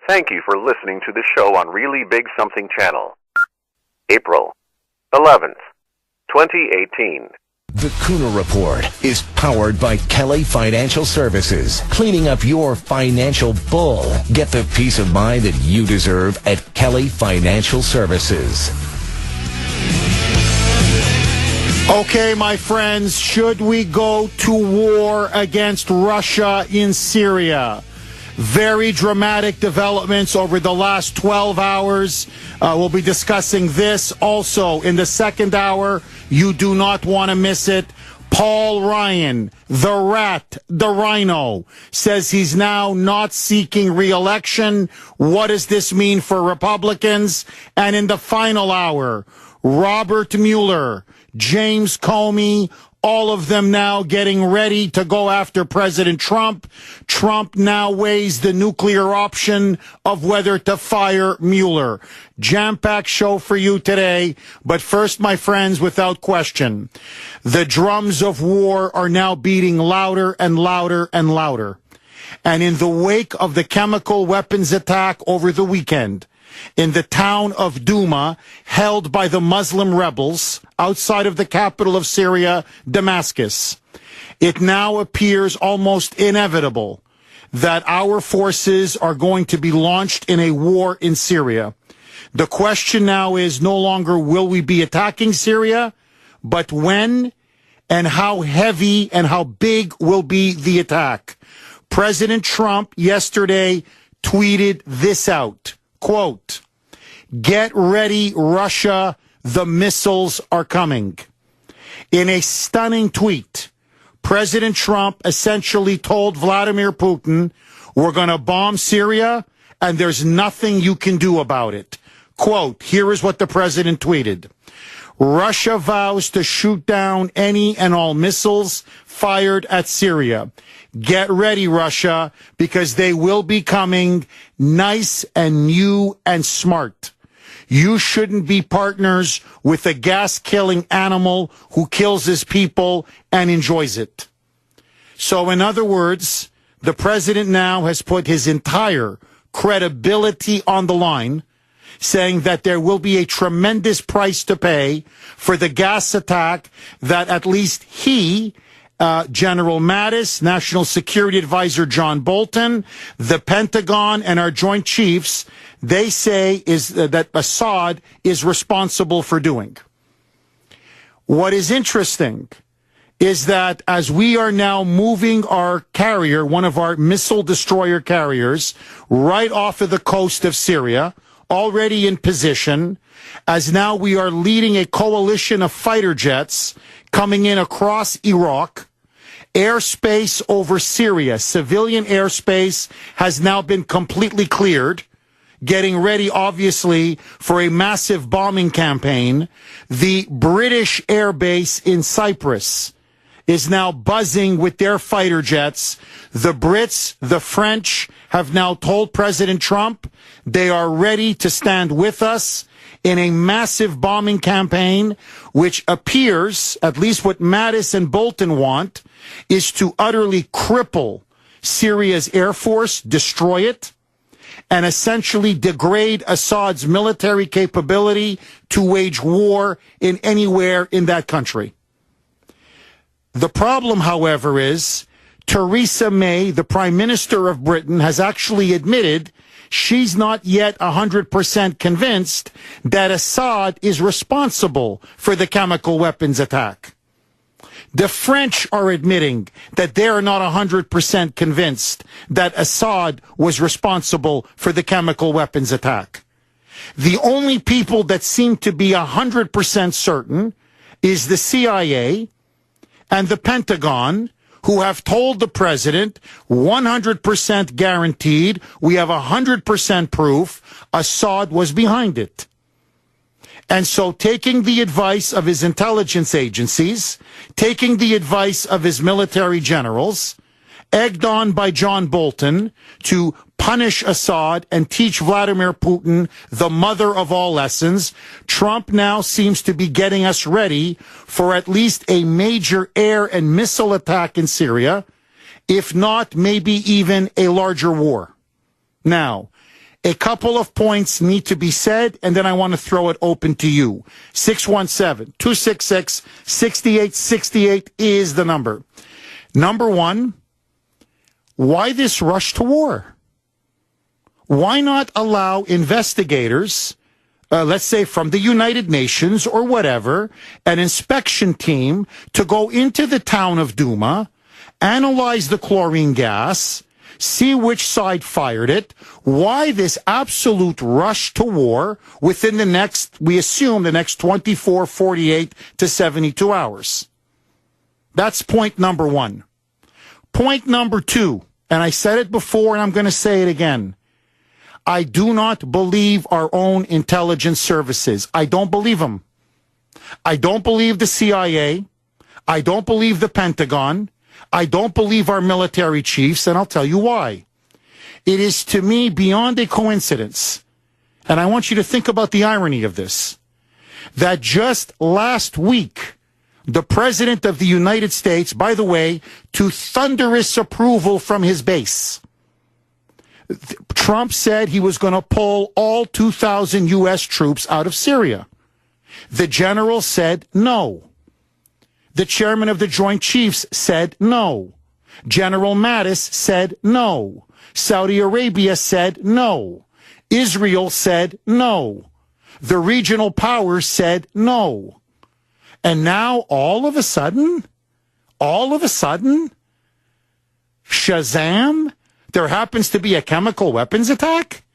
Thank you for listening to the show on Really Big Something Channel. April 11th, 2018. The Kuhner Report is powered by Kelly Financial Services. Cleaning up your financial bull. Get the peace of mind that you deserve at Kelly Financial Services. Okay, my friends, should we go to war against Russia in Syria? Very dramatic developments over the last 12 hours. We'll be discussing this also in the second hour. You do not want to miss it. Paul Ryan, the rat, the rhino, says he's now not seeking re-election. What does this mean for Republicans? And in the final hour, Robert Mueller, James Comey, all of them now getting ready to go after President Trump. Trump now weighs the nuclear option of whether to fire Mueller. Jam-packed show for you today. But first, my friends, without question, the drums of war are now beating louder and louder and louder. And in the wake of the chemical weapons attack over the weekend, in the town of Douma, held by the Muslim rebels outside of the capital of Syria, Damascus, it now appears almost inevitable that our forces are going to be launched in a war in Syria. The question now is no longer will we be attacking Syria, but when and how heavy and how big will be the attack. President Trump yesterday tweeted this out. Quote, "Get ready, Russia, the missiles are coming." In a stunning tweet, President Trump essentially told Vladimir Putin, we're going to bomb Syria and there's nothing you can do about it. Quote, here is what the president tweeted. Russia vows to shoot down any and all missiles fired at Syria. Get ready, Russia, because they will be coming nice and new and smart. You shouldn't be partners with a gas-killing animal who kills his people and enjoys it. So, in other words, the president now has put his entire credibility on the line, saying that there will be a tremendous price to pay for the gas attack that at least he, General Mattis, National Security Advisor John Bolton, the Pentagon, and our Joint Chiefs, they say is that Assad is responsible for doing. What is interesting is that as we are now moving our carrier, one of our missile destroyer carriers, right off of the coast of Syria, already in position, as now we are leading a coalition of fighter jets coming in across Iraq. Airspace over Syria, civilian airspace, has now been completely cleared, getting ready, obviously, for a massive bombing campaign. The British air base in Cyprus is now buzzing with their fighter jets. The Brits, the French, have now told President Trump they are ready to stand with us in a massive bombing campaign, which appears, at least what Mattis and Bolton want, is to utterly cripple Syria's air force, destroy it, and essentially degrade Assad's military capability to wage war in anywhere in that country. The problem, however, is Theresa May, the Prime Minister of Britain, has actually admitted she's not yet 100% convinced that Assad is responsible for the chemical weapons attack. The French are admitting that they are not 100% convinced that Assad was responsible for the chemical weapons attack. The only people that seem to be 100% certain is the CIA and the Pentagon, who have told the president 100% guaranteed, we have 100% proof Assad was behind it. And so taking the advice of his intelligence agencies, taking the advice of his military generals, egged on by John Bolton to punish Assad and teach Vladimir Putin the mother of all lessons, Trump now seems to be getting us ready for at least a major air and missile attack in Syria, if not maybe even a larger war. Now, A couple of points need to be said, and then I want to throw it open to you. 617-266-6868 is the number. Number one, why this rush to war? Why not allow investigators, let's say from the United Nations or whatever, an inspection team to go into the town of Duma, analyze the chlorine gas, see which side fired it? Why this absolute rush to war within the next, we assume, the next 24, 48 to 72 hours? That's point number one. Point number two, and I said it before and I'm going to say it again. I do not believe our own intelligence services. I don't believe them. I don't believe the CIA. I don't believe the Pentagon. I don't believe our military chiefs, and I'll tell you why. It is, to me, beyond a coincidence, and I want you to think about the irony of this, that just last week, the President of the United States, by the way, to thunderous approval from his base, Trump said he was going to pull all 2,000 U.S. troops out of Syria. The general said no. The chairman of the Joint Chiefs said no. General Mattis said no. Saudi Arabia said no. Israel said no. The regional powers said no. And now all of a sudden, Shazam, there happens to be a chemical weapons attack?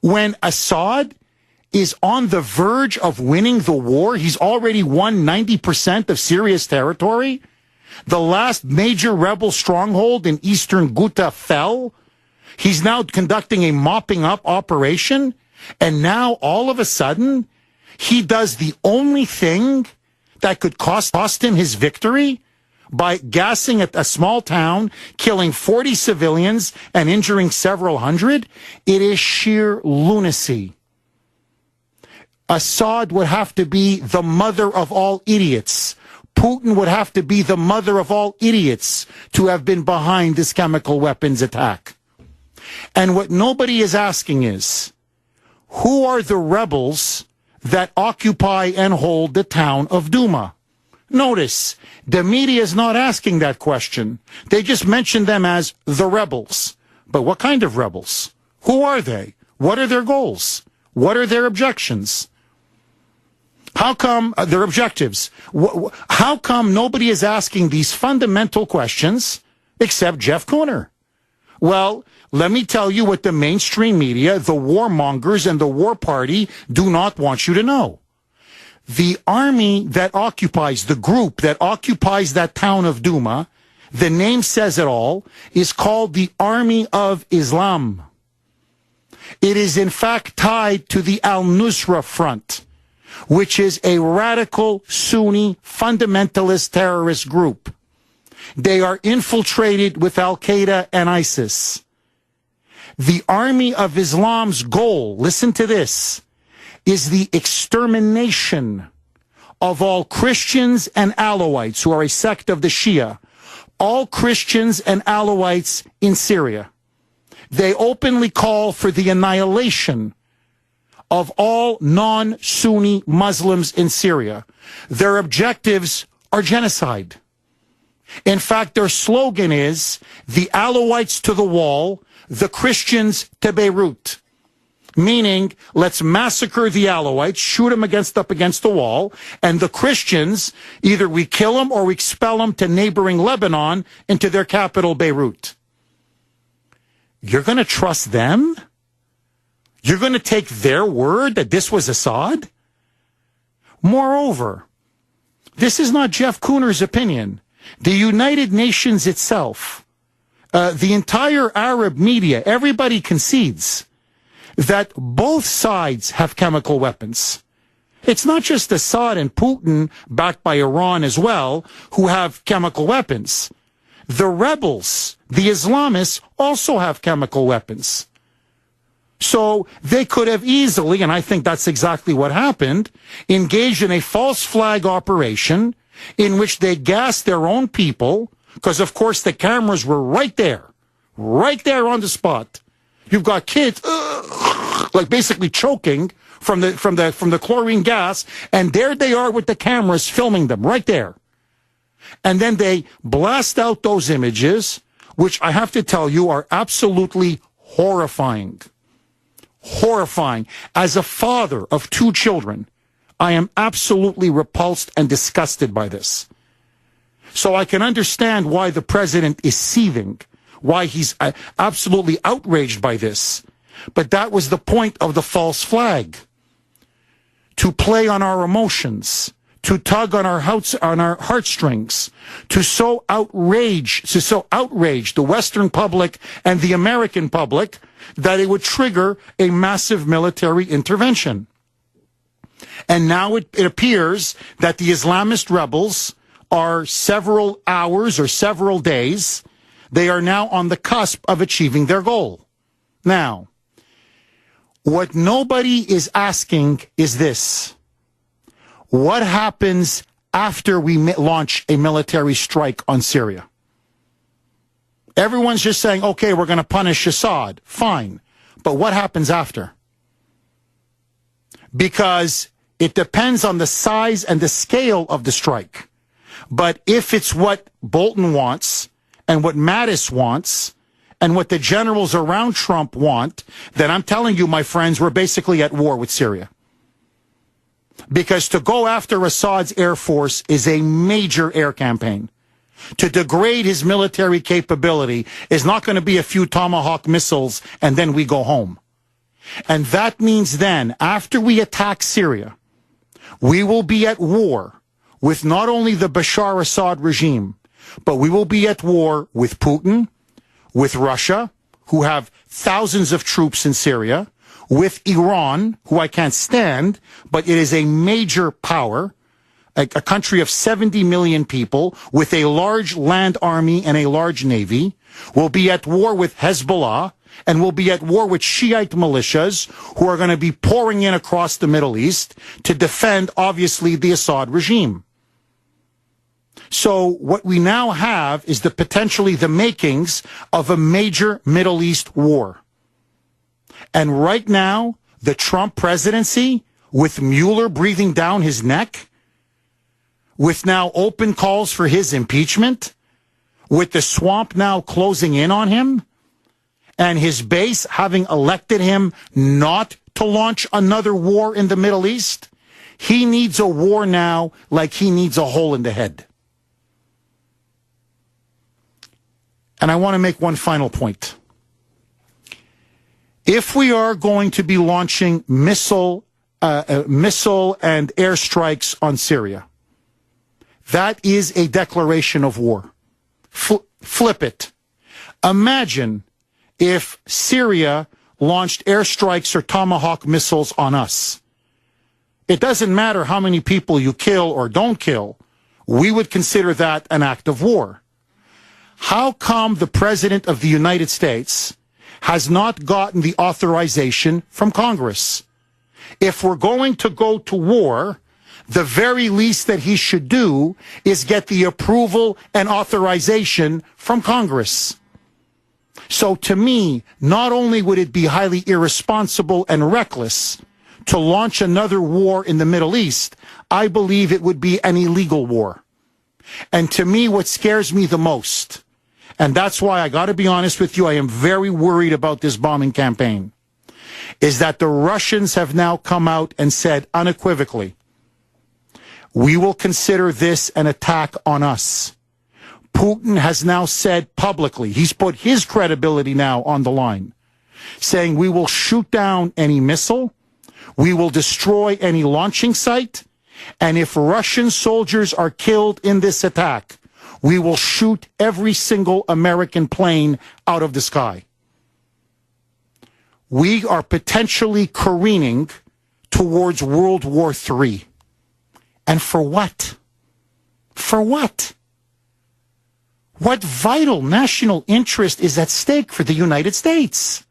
When Assad is on the verge of winning the war, he's already won 90% of Syria's territory. The last major rebel stronghold in eastern Ghouta fell. He's now conducting a mopping up operation. And now all of a sudden, he does the only thing that could cost him his victory by gassing a small town, killing 40 civilians and injuring several hundred. It is sheer lunacy. Assad would have to be the mother of all idiots. Putin would have to be the mother of all idiots to have been behind this chemical weapons attack. And what nobody is asking is, who are the rebels that occupy and hold the town of Duma? Notice, the media is not asking that question. They just mention them as the rebels. But what kind of rebels? Who are they? What are their goals? What are their objections? How come their objectives? How come nobody is asking these fundamental questions except Jeff Kuhner? Well, let me tell you what the mainstream media, the warmongers and the war party do not want you to know. The army that occupies, the group that occupies that town of Duma, the name says it all, is called the Army of Islam. It is in fact tied to the Al-Nusra Front, which is a radical Sunni fundamentalist terrorist group. They are infiltrated with Al-Qaeda and ISIS. The Army of Islam's goal, listen to this, is the extermination of all Christians and Alawites, who are a sect of the Shia, all Christians and Alawites in Syria. They openly call for the annihilation of all non-Sunni Muslims in Syria. Their objectives are genocide. In fact, their slogan is, the Alawites to the wall, the Christians to Beirut. Meaning, let's massacre the Alawites, shoot them up against the wall, and the Christians, either we kill them or we expel them to neighboring Lebanon into their capital, Beirut. You're going to trust them? You're going to take their word that this was Assad? Moreover, this is not Jeff Kuhner's opinion. The United Nations itself, the entire Arab media, everybody concedes that both sides have chemical weapons. It's not just Assad and Putin, backed by Iran as well, who have chemical weapons. The rebels, the Islamists, also have chemical weapons. So they could have easily, and I think that's exactly what happened, engaged in a false flag operation in which they gassed their own people, because of course the cameras were right there on the spot. You've got kids like basically choking from the chlorine gas. And there they are with the cameras filming them right there. And then they blast out those images, which I have to tell you are absolutely horrifying. Horrifying. As a father of 2 children, I am absolutely repulsed and disgusted by this. So I can understand why the president is seething, why he's absolutely outraged by this. But that was the point of the false flag. To play on our emotions, to tug on our heartstrings, to so outrage the Western public and the American public that it would trigger a massive military intervention. And now it appears that the Islamist rebels are several hours or several days, they are now on the cusp of achieving their goal. Now, what nobody is asking is this. What happens after we launch a military strike on Syria? Everyone's just saying, okay, we're going to punish Assad. Fine. But what happens after? Because it depends on the size and the scale of the strike. But if it's what Bolton wants and what Mattis wants and what the generals around Trump want, then I'm telling you, my friends, we're basically at war with Syria. Because to go after Assad's air force is a major air campaign. To degrade his military capability is not going to be a few Tomahawk missiles and then we go home. And that means then, after we attack Syria, we will be at war with not only the Bashar Assad regime, but we will be at war with Putin, with Russia, who have thousands of troops in Syria, with Iran, who I can't stand, but it is a major power, a country of 70 million people with a large land army and a large navy. We'll be at war with Hezbollah, and we'll be at war with Shiite militias who are going to be pouring in across the Middle East to defend, obviously, the Assad regime. So what we now have is potentially the makings of a major Middle East war. And right now, the Trump presidency, with Mueller breathing down his neck, with now open calls for his impeachment, with the swamp now closing in on him, and his base having elected him not to launch another war in the Middle East, he needs a war now like he needs a hole in the head. And I want to make one final point. If we are going to be launching missile and airstrikes on Syria, that is a declaration of war. Flip it. Imagine if Syria launched airstrikes or Tomahawk missiles on us. It doesn't matter how many people you kill or don't kill. We would consider that an act of war. How come the President of the United States has not gotten the authorization from Congress? If we're going to go to war, the very least that he should do is get the approval and authorization from Congress. So to me, not only would it be highly irresponsible and reckless to launch another war in the Middle East, I believe it would be an illegal war. And to me, what scares me the most, and that's why I got to be honest with you, I am very worried about this bombing campaign, is that the Russians have now come out and said unequivocally, we will consider this an attack on us. Putin has now said publicly, he's put his credibility now on the line, saying we will shoot down any missile, we will destroy any launching site, and if Russian soldiers are killed in this attack, we will shoot every single American plane out of the sky. We are potentially careening towards World War III. And for what? For what? What vital national interest is at stake for the United States?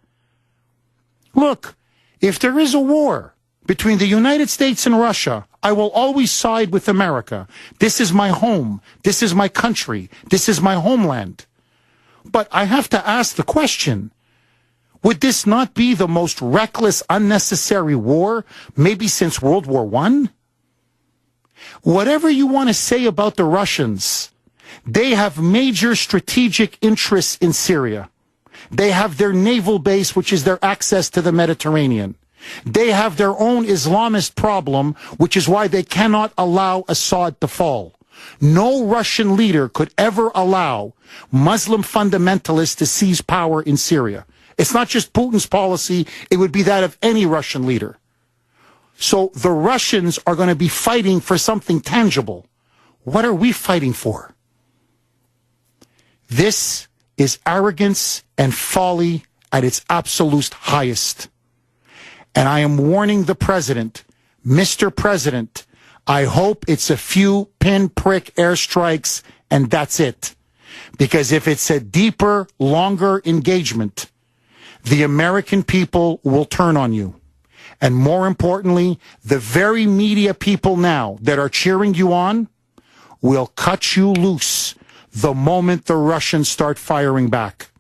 Look, if there is a war between the United States and Russia, I will always side with America. This is my home. This is my country. This is my homeland. But I have to ask the question, Would this not be the most reckless, unnecessary war, maybe since World War I? Whatever you want to say about the Russians, they have major strategic interests in Syria. They have their naval base, which is their access to the Mediterranean. They have their own Islamist problem, which is why they cannot allow Assad to fall. No Russian leader could ever allow Muslim fundamentalists to seize power in Syria. It's not just Putin's policy, it would be that of any Russian leader. So the Russians are going to be fighting for something tangible. What are we fighting for? This is arrogance and folly at its absolute highest. And I am warning the president, Mr. President, I hope it's a few pinprick airstrikes and that's it. Because if it's a deeper, longer engagement, the American people will turn on you. And more importantly, the very media people now that are cheering you on will cut you loose the moment the Russians start firing back.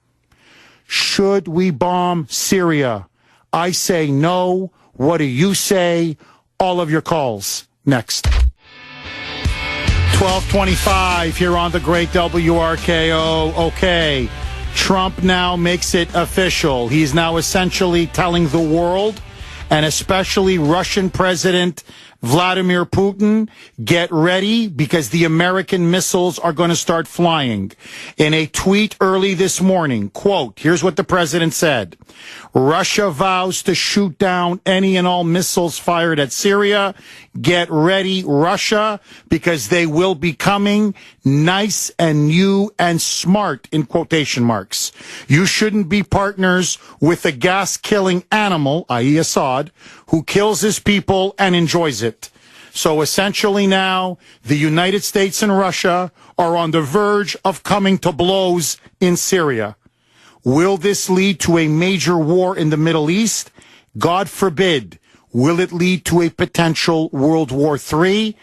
Should we bomb Syria? I say no. What do you say? All of your calls. Next. 12:25 here on the Great WRKO. Okay. Trump now makes it official. He's now essentially telling the world, and especially Russian President Vladimir Putin, get ready because the American missiles are going to start flying. In a tweet early this morning, quote, here's what the president said. Russia vows to shoot down any and all missiles fired at Syria. Get ready, Russia, because they will be coming nice and new and smart, in quotation marks. You shouldn't be partners with a gas-killing animal, i.e. Assad, who kills his people and enjoys it. So essentially now, the United States and Russia are on the verge of coming to blows in Syria. Will this lead to a major war in the Middle East? God forbid. Will it lead to a potential World War III?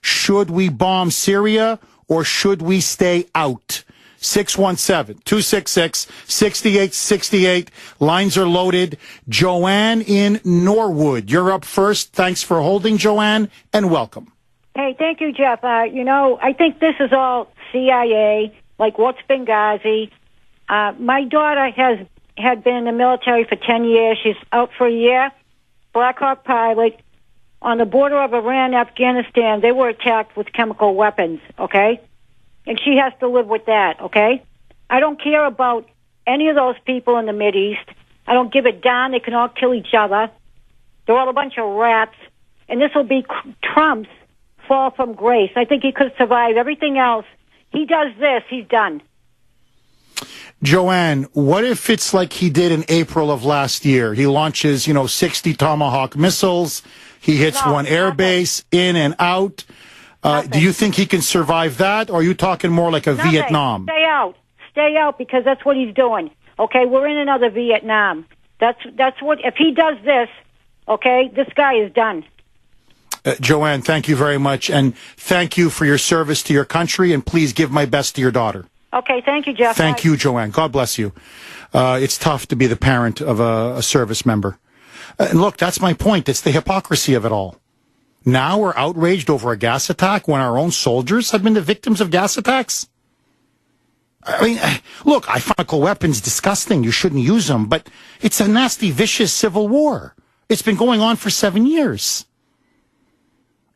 Should we bomb Syria or should we stay out? 617-266-6868. Lines are loaded. Joanne in Norwood, you're up first. Thanks for holding, Joanne, and welcome. Hey, thank you, Jeff. I think this is all CIA, like what's Benghazi. My daughter had been in the military for 10 years. She's out for a year. Black Hawk pilot. On the border of Iran, Afghanistan, they were attacked with chemical weapons, okay? And she has to live with that, okay? I don't care about any of those people in the Mideast. I don't give a darn. They can all kill each other. They're all a bunch of rats. And this will be Trump's fall from grace. I think he could survive everything else. He does this, he's done. Joanne, what if it's like he did in April of last year? He launches, 60 Tomahawk missiles. He hits one airbase in and out. Do you think he can survive that, or are you talking more like a Vietnam? Stay out, because that's what he's doing. Okay, we're in another Vietnam. That's what. If he does this, okay, this guy is done. Joanne, thank you very much, and thank you for your service to your country, and please give my best to your daughter. Okay, thank you, Jeff. Thank you, Joanne. God bless you. It's tough to be the parent of a service member. And look, that's my point. It's the hypocrisy of it all. Now we're outraged over a gas attack when our own soldiers have been the victims of gas attacks? I mean, look, I find chemical weapons disgusting. You shouldn't use them, but it's a nasty, vicious civil war. It's been going on for 7 years.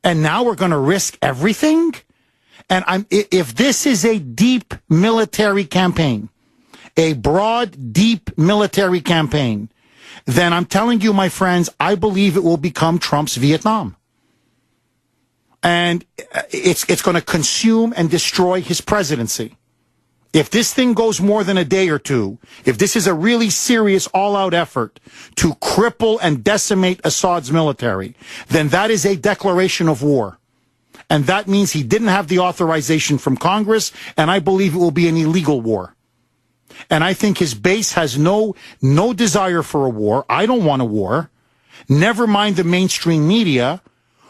And now we're going to risk everything? And if this is a deep military campaign, a broad, deep military campaign, then I'm telling you, my friends, I believe it will become Trump's Vietnam. And it's going to consume and destroy his presidency. If this thing goes more than a day or two, if this is a really serious all-out effort to cripple and decimate Assad's military, then that is a declaration of war. And that means he didn't have the authorization from Congress, and I believe it will be an illegal war. And I think his base has no desire for a war. I don't want a war. Never mind the mainstream media,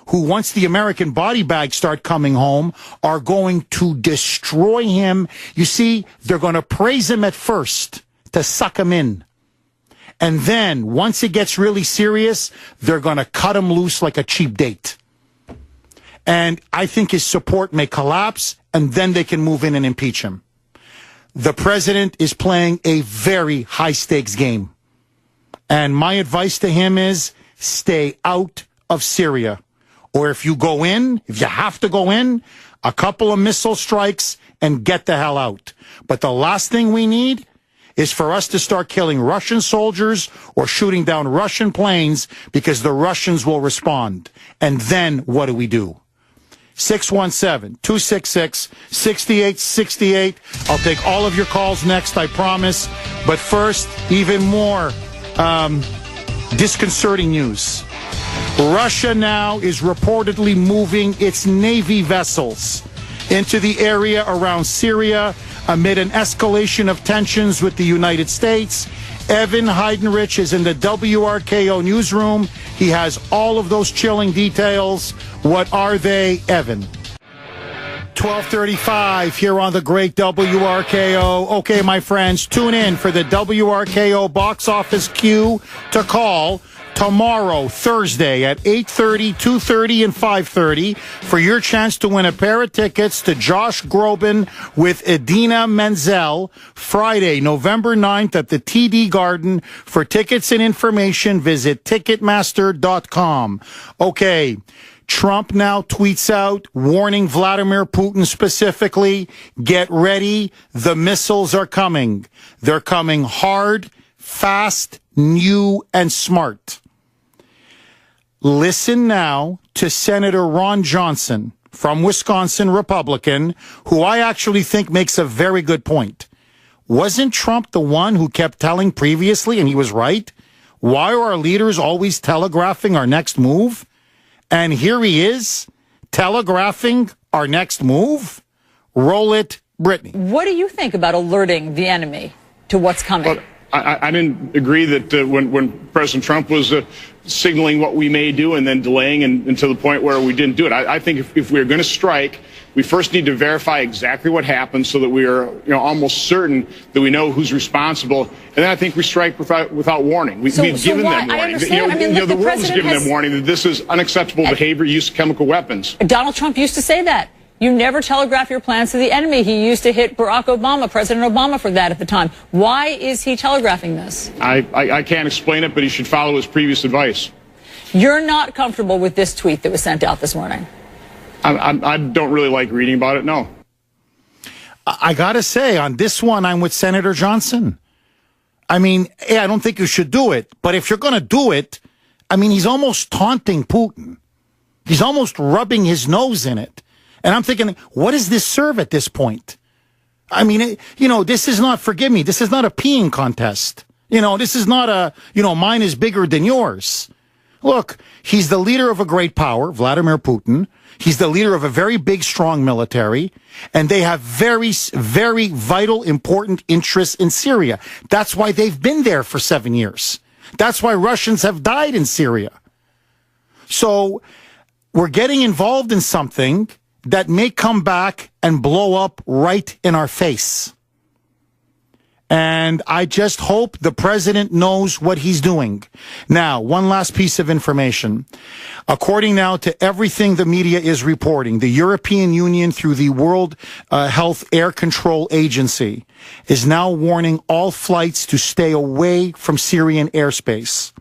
who, once the American body bags start coming home, are going to destroy him. You see, they're going to praise him at first to suck him in. And then, once it gets really serious, they're going to cut him loose like a cheap date. And I think his support may collapse, and then they can move in and impeach him. The president is playing a very high-stakes game. And my advice to him is stay out of Syria. Or if you go in, if you have to go in, a couple of missile strikes and get the hell out. But the last thing we need is for us to start killing Russian soldiers or shooting down Russian planes because the Russians will respond. And then what do we do? 617-266-6868. I'll take all of your calls next, I promise. But first, even more disconcerting news. Russia now is reportedly moving its Navy vessels into the area around Syria amid an escalation of tensions with the United States. Evan Heidenrich is in the WRKO newsroom. He has all of those chilling details. What are they, Evan? 12:35 here on the great WRKO. Okay, my friends, tune in for the WRKO box office queue to call tomorrow, Thursday, at 8:30, 2:30, and 5:30 for your chance to win a pair of tickets to Josh Groban with Idina Menzel, Friday, November 9th at the TD Garden. For tickets and information, visit Ticketmaster.com. Okay, Trump now tweets out, warning Vladimir Putin specifically, get ready, the missiles are coming. They're coming hard, fast, new, and smart. Listen now to Senator Ron Johnson from Wisconsin, Republican, who I actually think makes a very good point. Wasn't Trump the one who kept telling previously, and he was right, why are our leaders always telegraphing our next move? And here he is, telegraphing our next move. Roll it, Brittany. What do you think about alerting the enemy to what's coming? Well, I didn't agree that when President Trump was signaling what we may do and then delaying until the point where we didn't do it. I think if we're going to strike, we first need to verify exactly what happened so that we are almost certain that we know who's responsible. And then I think we strike without warning. We've given them warning. I understand. The world has given them warning that this is unacceptable behavior, use of chemical weapons. Donald Trump used to say that. You never telegraph your plans to the enemy. He used to hit Barack Obama, President Obama, for that at the time. Why is he telegraphing this? I can't explain it, but he should follow his previous advice. You're not comfortable with this tweet that was sent out this morning? I don't really like reading about it, no. I got to say, on this one, I'm with Senator Johnson. I mean, I don't think you should do it. But if you're going to do it, I mean, he's almost taunting Putin. He's almost rubbing his nose in it. And I'm thinking, what does this serve at this point? I mean, this is not, forgive me, this is not a peeing contest. This is not a, mine is bigger than yours. Look, he's the leader of a great power, Vladimir Putin. He's the leader of a very big, strong military. And they have very, very vital, important interests in Syria. That's why they've been there for 7 years. That's why Russians have died in Syria. So we're getting involved in something that may come back and blow up right in our face. And I just hope the president knows what he's doing. Now, one last piece of information. According now to everything the media is reporting, the European Union, through the World Health Air Control Agency, is now warning all flights to stay away from Syrian airspace.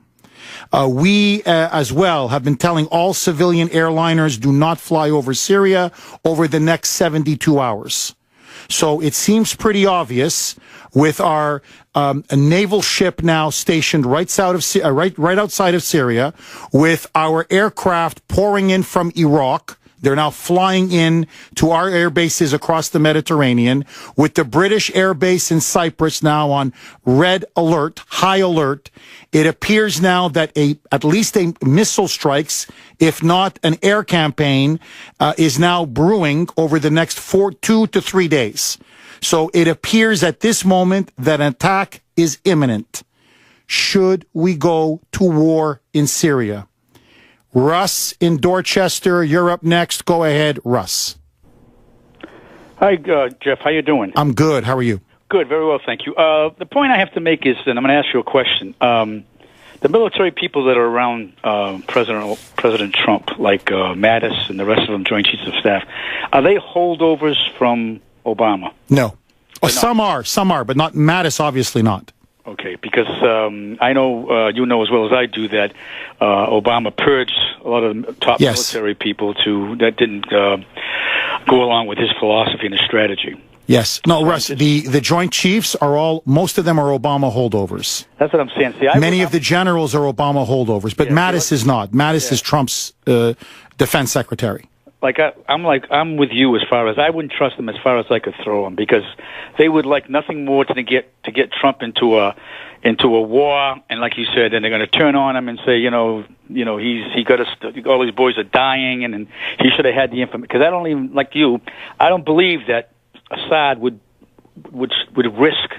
We, as well, have been telling all civilian airliners do not fly over Syria over the next 72 hours. So it seems pretty obvious with our a naval ship now stationed right outside of Syria, with our aircraft pouring in from Iraq. They're now flying in to our air bases across the Mediterranean, with the British air base in Cyprus now on red alert, high alert. It appears now that at least a missile strikes, if not an air campaign, is now brewing over the next 2 to 3 days. So it appears at this moment that an attack is imminent. Should we go to war in Syria? Russ in Dorchester, you're up next. Go ahead, Russ. Hi, Jeff. How you doing? I'm good. How are you? Good, very well, thank you. The point I have to make is, and I'm going to ask you a question. The military people that are around President Trump, like Mattis and the rest of them, Joint Chiefs of Staff, are they holdovers from Obama? No. Oh, some are, but not Mattis, obviously not. Okay, because I know you know as well as I do that Obama purged a lot of top military people that didn't go along with his philosophy and his strategy. Yes. No, Russ, the Joint Chiefs most of them are Obama holdovers. That's what I'm saying. See, many of the generals are Obama holdovers, but Mattis is not. Mattis is Trump's defense secretary. I'm with you as far as I wouldn't trust them as far as I could throw them, because they would like nothing more to get Trump into a war, and like you said, and they're going to turn on him and say, he got us, all these boys are dying, and he should have had the information. Because I don't even, like you, I don't believe that Assad would risk,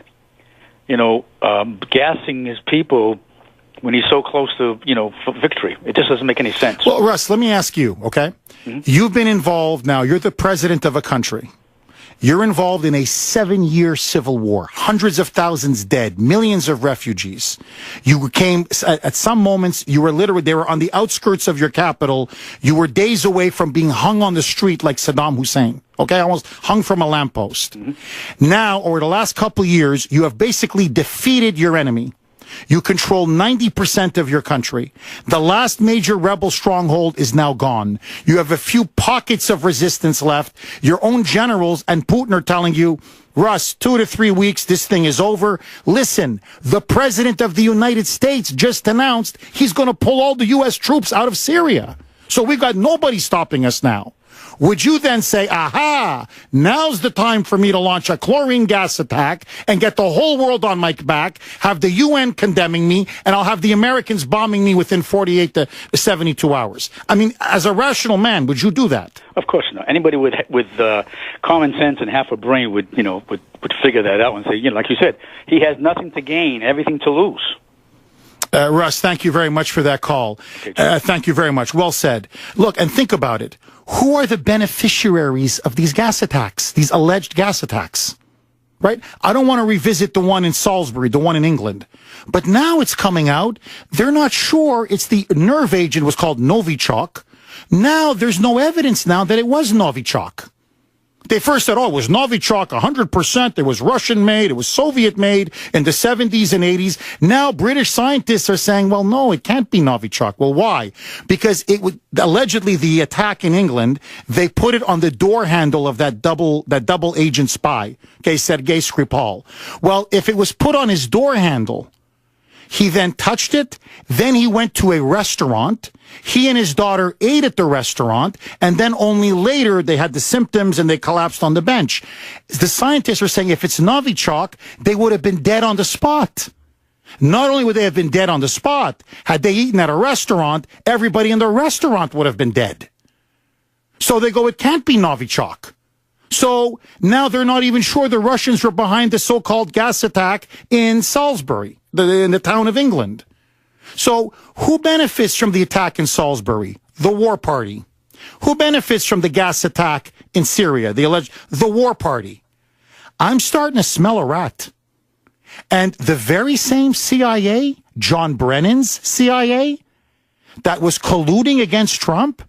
gassing his people when he's so close to, victory. It just doesn't make any sense. Well, Russ, let me ask you, okay? Mm-hmm. You've been involved now. You're the president of a country. You're involved in a 7-year civil war, hundreds of thousands dead, millions of refugees. You came, at some moments, they were on the outskirts of your capital. You were days away from being hung on the street like Saddam Hussein. Okay, almost hung from a lamppost. Mm-hmm. Now, over the last couple of years, you have basically defeated your enemy. You control 90% of your country. The last major rebel stronghold is now gone. You have a few pockets of resistance left. Your own generals and Putin are telling you, Russ, 2 to 3 weeks, this thing is over. Listen, the president of the United States just announced he's going to pull all the U.S. troops out of Syria. So we've got nobody stopping us now. Would you then say, aha, now's the time for me to launch a chlorine gas attack and get the whole world on my back, have the UN condemning me, and I'll have the Americans bombing me within 48 to 72 hours? I mean, as a rational man, would you do that? Of course not. Anybody with common sense and half a brain would figure that out and say, like you said, he has nothing to gain, everything to lose. Russ, thank you very much for that call. Okay, thank you very much. Well said. Look, and think about it. Who are the beneficiaries of these gas attacks, these alleged gas attacks? Right? I don't want to revisit the one in Salisbury, the one in England. But now it's coming out. They're not sure. It's the nerve agent was called Novichok. Now there's no evidence now that it was Novichok. They first said, it was Novichok 100%. It was Russian-made. It was Soviet-made in the 70s and 80s. Now British scientists are saying, well, no, it can't be Novichok. Well, why? Because allegedly the attack in England, they put it on the door handle of that double agent spy, Sergei Skripal. Well, if it was put on his door handle, he then touched it. Then he went to a restaurant. He and his daughter ate at the restaurant. And then only later they had the symptoms and they collapsed on the bench. The scientists are saying if it's Novichok, they would have been dead on the spot. Not only would they have been dead on the spot, had they eaten at a restaurant, everybody in the restaurant would have been dead. So they go, it can't be Novichok. So now they're not even sure the Russians were behind the so-called gas attack in Salisbury, in the town of England. So who benefits from the attack in Salisbury? The war party. Who benefits from the gas attack in Syria? The war party. I'm starting to smell a rat. And the very same CIA, John Brennan's CIA, that was colluding against Trump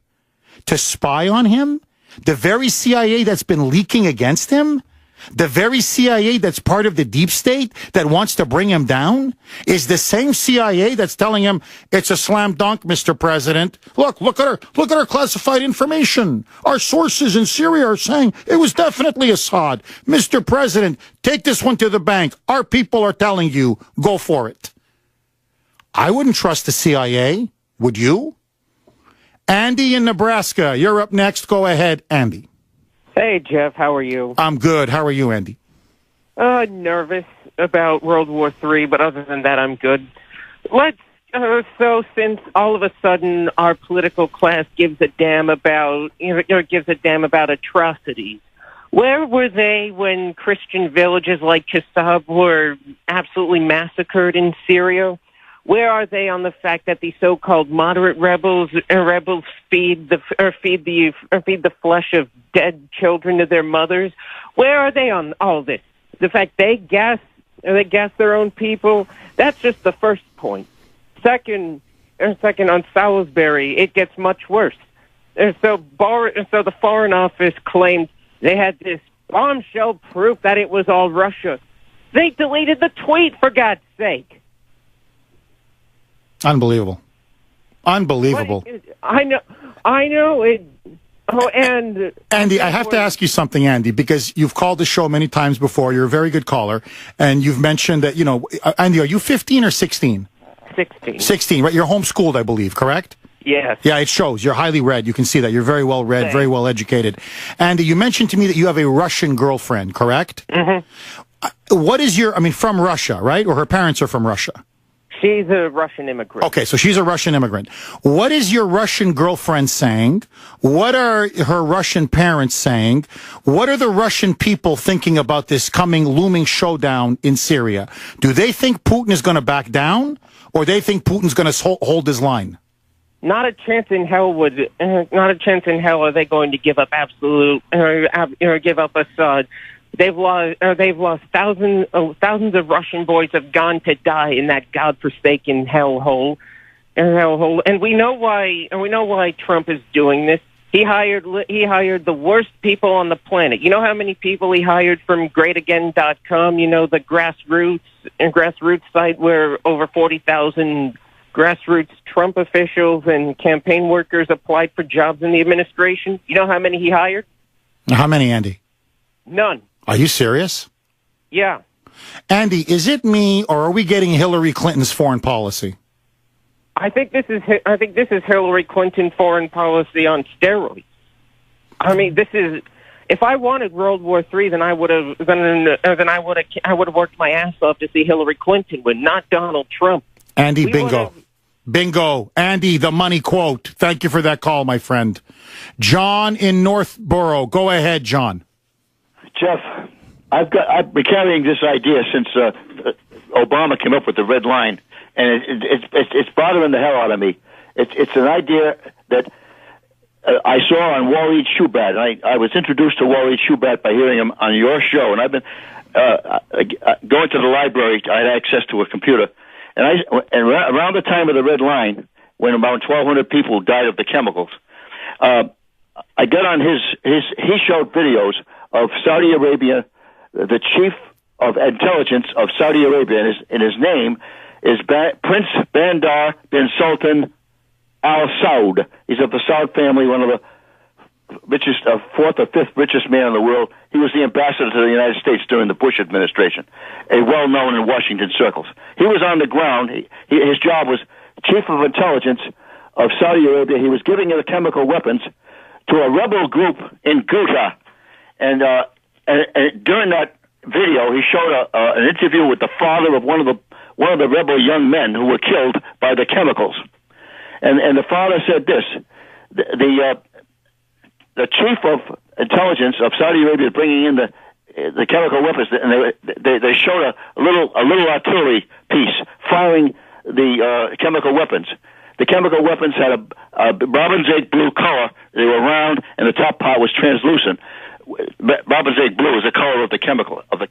to spy on him, the very CIA that's been leaking against him, the very CIA that's part of the deep state that wants to bring him down, is the same CIA that's telling him it's a slam dunk, Mr. President. Look at our classified information. Our sources in Syria are saying it was definitely Assad. Mr. President, take this one to the bank. Our people are telling you, go for it. I wouldn't trust the CIA. Would you? Andy in Nebraska, you're up next. Go ahead, Andy. Hey, Jeff, how are you? I'm good. How are you, Andy? Nervous about World War III, but other than that, I'm good. So since all of a sudden our political class gives a damn about, atrocities, where were they when Christian villages like Kasab were absolutely massacred in Syria? Where are they on the fact that the so-called moderate rebels feed the flesh of dead children to their mothers? Where are they on all this? The fact they gas their own people, that's just the first point. Second on Salisbury, it gets much worse. And so the Foreign Office claimed they had this bombshell proof that it was all Russia. They deleted the tweet, for God's sake. Unbelievable. I know it. Oh, and Andy, I have to ask you something, Andy, because you've called the show many times before. You're a very good caller, and you've mentioned that, Andy, are you 15 or 16? 16. 16, right? You're homeschooled, I believe, correct? Yes. Yeah, it shows. You're highly read. You can see that. You're very well read, Thanks. very well educated. Andy, you mentioned to me that you have a Russian girlfriend, correct? Mm-hmm. What is from Russia, right? Or her parents are from Russia? She's a Russian immigrant. Okay, so she's a Russian immigrant. What is your Russian girlfriend saying? What are her Russian parents saying? What are the Russian people thinking about this looming showdown in Syria? Do they think Putin is going to back down, or they think Putin's going to hold his line? Not a chance in hell are they going to give up give up Assad. They've lost thousands of Russian boys have gone to die in that godforsaken hellhole. And we know why Trump is doing this. He hired the worst people on the planet. You know how many people he hired from GreatAgain.com? The grassroots site where over 40,000 grassroots Trump officials and campaign workers applied for jobs in the administration. You know how many he hired? How many, Andy? None. Are you serious? Yeah. Andy, is it me, or are we getting Hillary Clinton's foreign policy? I think this is Hillary Clinton foreign policy on steroids. I mean, this is. If I wanted World War III, then I would have worked my ass off to see Hillary Clinton win, not Donald Trump. Andy, bingo. Andy, the money quote. Thank you for that call, my friend. John in Northborough. Go ahead, John. Jeff, I've been carrying this idea since Obama came up with the red line, and it's bothering the hell out of me. It's an idea that I saw on Waleed Shoebat. I was introduced to Waleed Shoebat by hearing him on your show, and I've been going to the library. I had access to a computer, and around the time of the red line, when about 1,200 people died of the chemicals, I got on he showed videos of Saudi Arabia, the chief of intelligence of Saudi Arabia, and his name is Prince Bandar bin Sultan Al Saud. He's of the Saud family, one of the richest, fourth or fifth richest man in the world. He was the ambassador to the United States during the Bush administration, a well-known in Washington circles. He was on the ground. His job was chief of intelligence of Saudi Arabia. He was giving the chemical weapons to a rebel group in Ghouta. And during that video, he showed an interview with the father of one of the rebel young men who were killed by the chemicals. And the father said this: the chief of intelligence of Saudi Arabia is bringing in the chemical weapons, and they showed a little artillery piece firing the chemical weapons. The chemical weapons had a robin's egg blue color. They were round, and the top part was translucent. Robin's egg blue is the color of the chemical of the.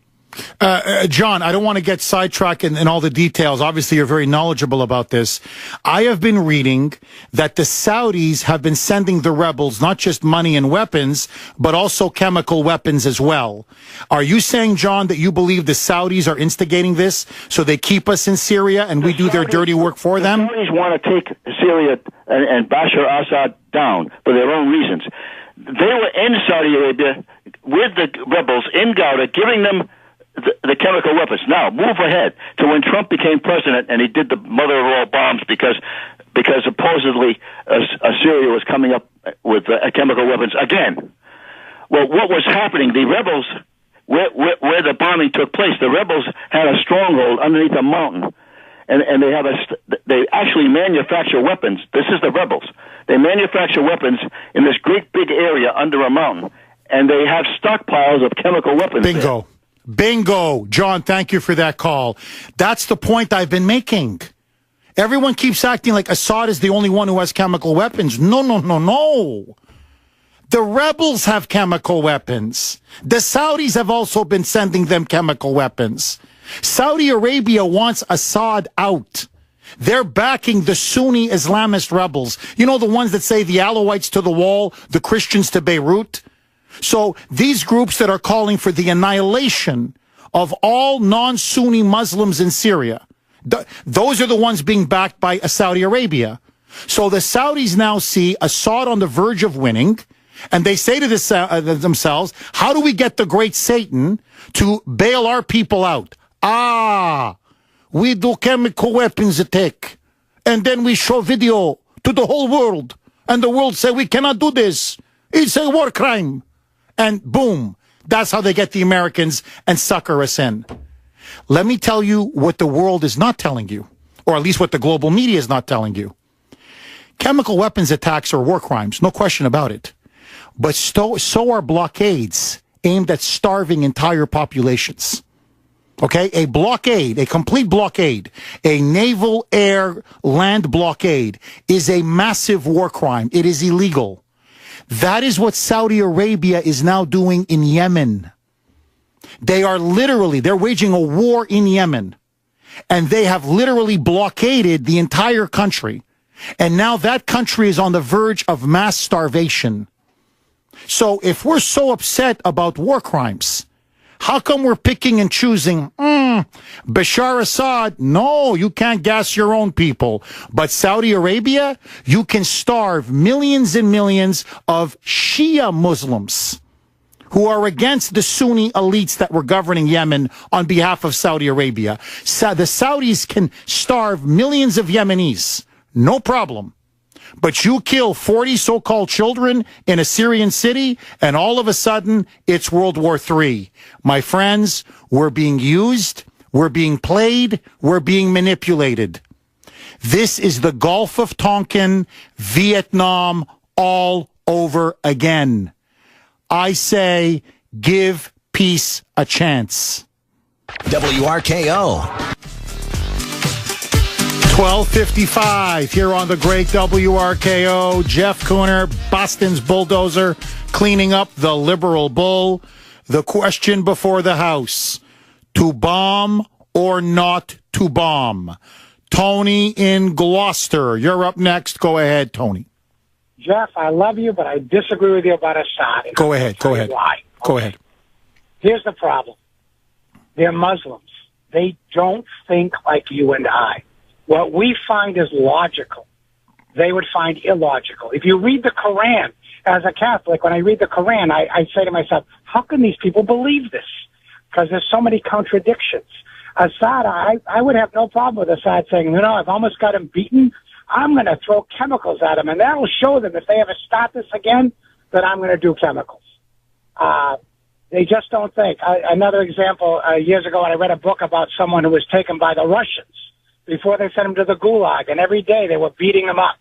John, I don't want to get sidetracked in all the details. Obviously, you're very knowledgeable about this. I have been reading that the Saudis have been sending the rebels not just money and weapons, but also chemical weapons as well. Are you saying, John, that you believe the Saudis are instigating this so they keep us in Syria and we do their dirty work for them? The Saudis want to take Syria and Bashar al-Assad down for their own reasons. They were in Saudi Arabia with the rebels in Ghouta, giving them the chemical weapons. Now, move ahead to when Trump became president and he did the mother of all bombs because supposedly Syria was coming up with chemical weapons again. Well, what was happening? The rebels, where the bombing took place, the rebels had a stronghold underneath a mountain. And they actually manufacture weapons. This is the rebels. They manufacture weapons in this great big area under a mountain, and they have stockpiles of chemical weapons. Bingo. There. Bingo. John, thank you for that call. That's the point I've been making. Everyone keeps acting like Assad is the only one who has chemical weapons. No. The rebels have chemical weapons. The Saudis have also been sending them chemical weapons. Saudi Arabia wants Assad out. They're backing the Sunni Islamist rebels. You know, the ones that say the Alawites to the wall, the Christians to Beirut. So these groups that are calling for the annihilation of all non-Sunni Muslims in Syria, those are the ones being backed by Saudi Arabia. So the Saudis now see Assad on the verge of winning, and they say to themselves, how do we get the great Satan to bail our people out? We do chemical weapons attack, and then we show video to the whole world, and the world say we cannot do this. It's a war crime. And boom, that's how they get the Americans and sucker us in. Let me tell you what the world is not telling you, or at least what the global media is not telling you. Chemical weapons attacks are war crimes, no question about it. But so are blockades aimed at starving entire populations. Okay, a blockade, a complete blockade, a naval, air, land blockade is a massive war crime. It is illegal. That is what Saudi Arabia is now doing in Yemen. They're waging a war in Yemen. And they have literally blockaded the entire country. And now that country is on the verge of mass starvation. So if we're so upset about war crimes, how come we're picking and choosing, Bashar Assad? No, you can't gas your own people. But Saudi Arabia, you can starve millions and millions of Shia Muslims who are against the Sunni elites that were governing Yemen on behalf of Saudi Arabia. The Saudis can starve millions of Yemenis. No problem. But you kill 40 so-called children in a Syrian city, and all of a sudden, it's World War III. My friends, we're being used, we're being played, we're being manipulated. This is the Gulf of Tonkin, Vietnam, all over again. I say, give peace a chance. WRKO. 12:55 here on the great WRKO. Jeff Kuhner, Boston's bulldozer, cleaning up the liberal bull. The question before the House, to bomb or not to bomb? Tony in Gloucester, you're up next. Go ahead, Tony. Jeff, I love you, but I disagree with you about Assad. Go ahead. Why? Go ahead. Here's the problem. They're Muslims. They don't think like you and I. What we find is logical, they would find illogical. If you read the Quran, as a Catholic, when I read the Quran, I say to myself, how can these people believe this? Because there's so many contradictions. Assad, I would have no problem with Assad saying, I've almost got him beaten. I'm going to throw chemicals at him, and that will show them if they ever start this again, that I'm going to do chemicals. They just don't think. Another example, years ago, I read a book about someone who was taken by the Russians before they sent him to the Gulag, and every day they were beating him up.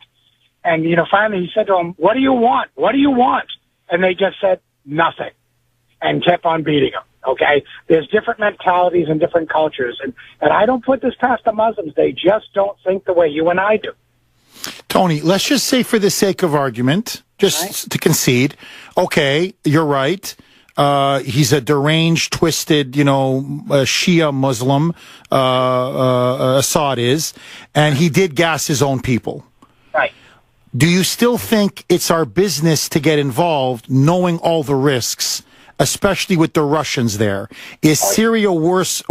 And, finally he said to them, what do you want? What do you want? And they just said, nothing, and kept on beating him, okay? There's different mentalities and different cultures, and I don't put this past the Muslims. They just don't think the way you and I do. Tony, let's just say for the sake of argument, just to concede, okay, you're right. He's a deranged, twisted, Shia Muslim, Assad is, and he did gas his own people. Right. Do you still think it's our business to get involved, knowing all the risks, especially with the Russians there? Is Syria worth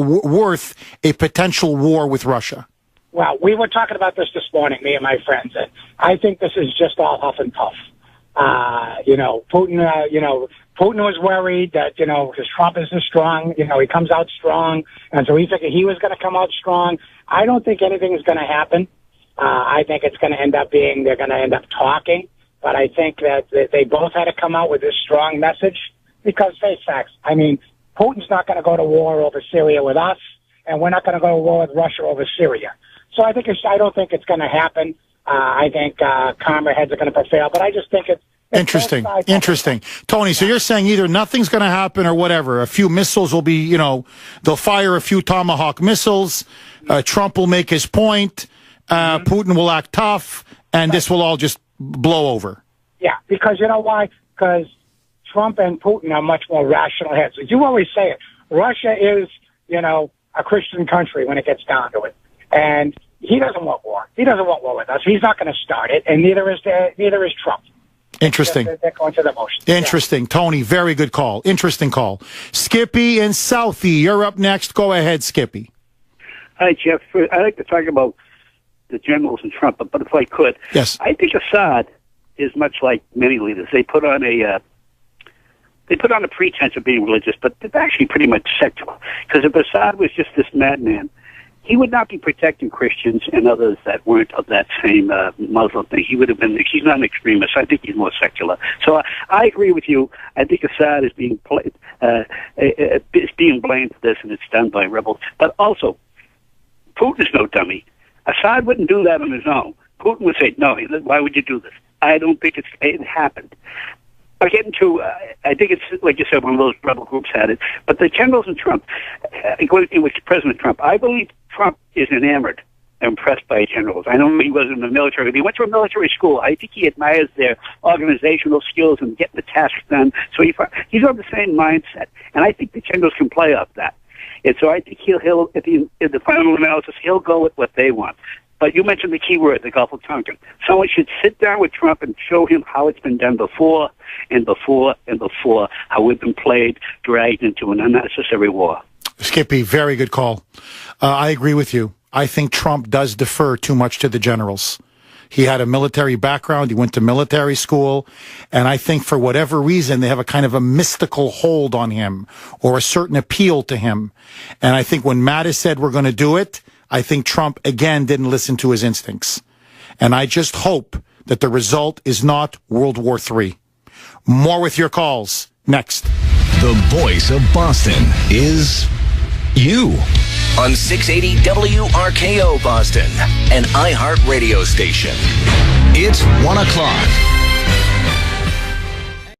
a potential war with Russia? Well, we were talking about this morning, me and my friends, and I think this is just all huff and puff. Putin was worried that, because Trump isn't strong, he comes out strong, and so he figured he was going to come out strong. I don't think anything is going to happen. I think it's going to end up they're going to end up talking, but I think that they both had to come out with this strong message because, face facts, Putin's not going to go to war over Syria with us, and we're not going to go to war with Russia over Syria. So I don't think it's going to happen. I think calmer heads are going to prevail, but I just think it's Interesting. Tony, so you're saying either nothing's going to happen or whatever. A few missiles will be, they'll fire a few Tomahawk missiles. Trump will make his point. Putin will act tough, and this will all just blow over. Yeah, because you know why? because Trump and Putin are much more rational heads. As you always say it, Russia is, a Christian country when it gets down to it. And he doesn't want war. He doesn't want war with us. He's not going to start it, and neither is Trump. Interesting. They're going to the motion. Interesting. Yeah. Tony, very good call. Interesting call. Skippy and Southie, you're up next. Go ahead, Skippy. Hi, Jeff. I'd like to talk about the generals and Trump, but if I could. Yes. I think Assad is much like many leaders. They put on a pretense of being religious, but they're actually pretty much secular. Because if Assad was just this madman, he would not be protecting Christians and others that weren't of that same Muslim thing. He would have been. He's not an extremist. I think he's more secular. So I agree with you. I think Assad is being blamed for this, and it's done by rebels. But also, Putin's no dummy. Assad wouldn't do that on his own. Putin would say, "No, why would you do this?" I don't think it happened. I get into, I think it's, like you said, one of those rebel groups had it. But the generals and Trump, in which President Trump, I believe Trump is enamored, impressed by generals. I know he was in the military. He went to a military school. I think he admires their organizational skills and getting the tasks done. So he's on the same mindset. And I think the generals can play off that. And so I think he'll at the final analysis, he'll go with what they want. But you mentioned the key word, the Gulf of Tonkin. Someone should sit down with Trump and show him how it's been done before and before and before, how we've been dragged into an unnecessary war. Skippy, very good call. I agree with you. I think Trump does defer too much to the generals. He had a military background. He went to military school. And I think for whatever reason, they have a kind of a mystical hold on him or a certain appeal to him. And I think when Mattis said we're going to do it, I think Trump, again, didn't listen to his instincts. And I just hope that the result is not World War III. More with your calls next. The voice of Boston is you. On 680 WRKO Boston, an iHeart radio station. It's 1 o'clock.